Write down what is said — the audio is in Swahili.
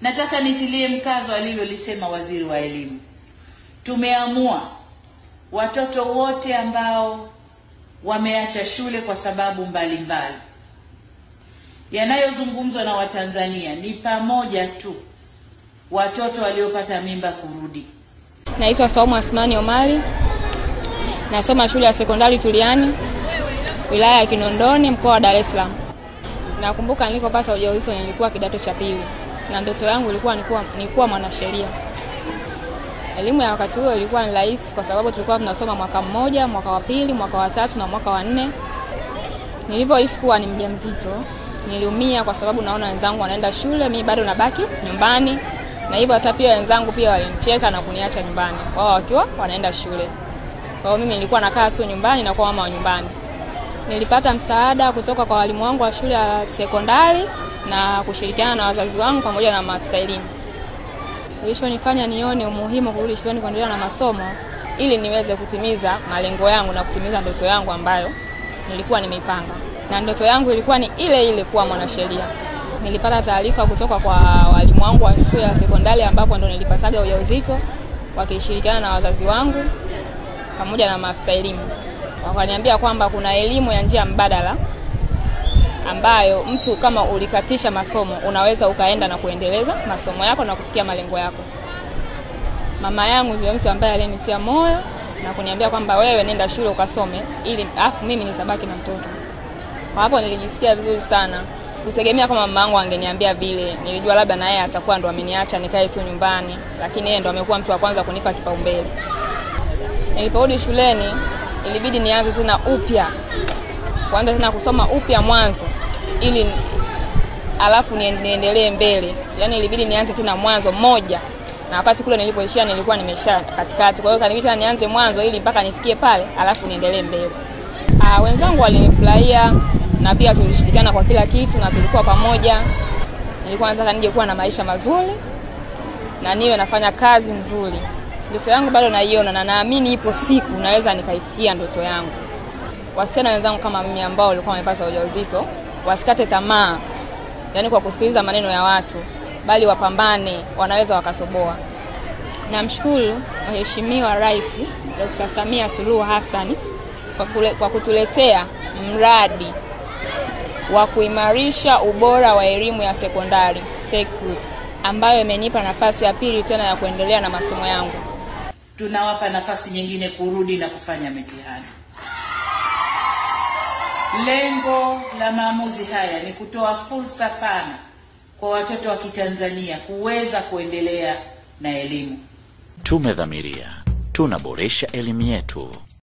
Nataka nitilie mkazo alilolisema waziri wa elimu. Tumeamua watoto wote ambao wameacha shule kwa sababu mbalimbali, yanayozungumzwa na Watanzania ni pamoja tu watoto waliopata mimba kurudi. Naitwa Saumu Asmani Omari. Nasoma shule ya sekondari Tuliani, wilaya ya Kinondoni, mkoa wa Dar es Salaam. Nakumbuka nilikopata ujauzito nilikuwa kidato cha pili, na ndoto yangu ilikuwa ni kuwa mwanasheria. Elimu ya wakati huo ilikuwa ni rahisi kwa sababu tulikuwa tunasoma mwaka mmoja, mwaka wa pili, mwaka wa tatu na mwaka wa 4. Nilivyohisi kuwa ni mjamzito, niliumia kwa sababu naona wenzangu wanaenda shule, mimi bado nabaki nyumbani. Na hivyo hata pia wenzangu pia walinicheka na kuniacha nyumbani, wao wakiwa wanaenda shule. Kwa hiyo mimi nilikuwa nakaa tu nyumbani na kuwa mama wa nyumbani. Nilipata msaada kutoka kwa walimu wangu wa shule ya sekondari na kushirikiana na wazazi wangu pamoja na maafisa elimu. Kilichonifanya nione umuhimu kurudi shuleni kuendelea na masomo ili niweze kutimiza malengo yangu na kutimiza ndoto yangu ambayo nilikuwa nimeipanga. Na ndoto yangu ilikuwa ni ile ile kuwa mwanasheria. Nilipata taarifa kutoka kwa walimu wangu wa shule ya sekondari ambapo ndo nilipataga ujauzito, wakishirikiana na wazazi wangu pamoja na maafisa elimu. Wakaniambia kwamba kuna elimu ya njia mbadala ambayo mtu kama ulikatisha masomo unaweza ukaenda na kuendeleza masomo yako na kufikia malengo yako. Mama yangu ndio mtu ambaye alinitia moyo na kuniambia kwamba wewe nenda shule ukasome ili afu mimi nisabaki na mtoto. Kwa hapo nilijisikia vizuri sana. Sikutegemea kama mama yangu angeniambia vile. Nilijua labda na yeye atakuwa ndo ameniacha nikae tu nyumbani, lakini yeye ndo amekuwa mtu wa kwanza kunipa kipaumbele. Niliporudi shuleni ilibidi nianze tena upya. Kuanza tena kusoma upya mwanzo ili alafu niendelee mbele. Yaani ilibidi nianze tena mwanzo mmoja. Na wakati kule nilipoishia nilikuwa nimesha katikati. Kwa hiyo kanibidi tena nianze mwanzo ili mpaka nifikie pale alafu niendelee mbele. Wenzangu walinifurahia na pia tulishirikiana kwa kila kitu na tulikuwa pamoja. Nilikuwa nataka nije kuwa na maisha mazuri na niwe nafanya kazi nzuri. Ndoto yangu bado naiona na naamini ipo siku naweza nikaifikia ndoto yangu. Wasichana wenzangu kama mimi ambao walikuwa wamepata ujauzito, wasikate tamaa. Yaani kwa kusikiliza maneno ya watu, bali wapambane, wanaweza wakatoboa. Namshukuru Mheshimiwa Rais Dr. Samia Suluhu Hassan kwa kutuletea mradi wa kuimarisha ubora wa elimu ya sekondari SEQUIP, ambayo imenipa nafasi ya pili tena ya kuendelea na masomo yangu. Tunawapa nafasi nyingine kurudi na kufanya mitihani. Lengo la maamuzi haya ni kutoa fursa pana kwa watoto wa Kitanzania kuweza kuendelea na elimu. Tumedhamiria, tunaboresha elimu yetu.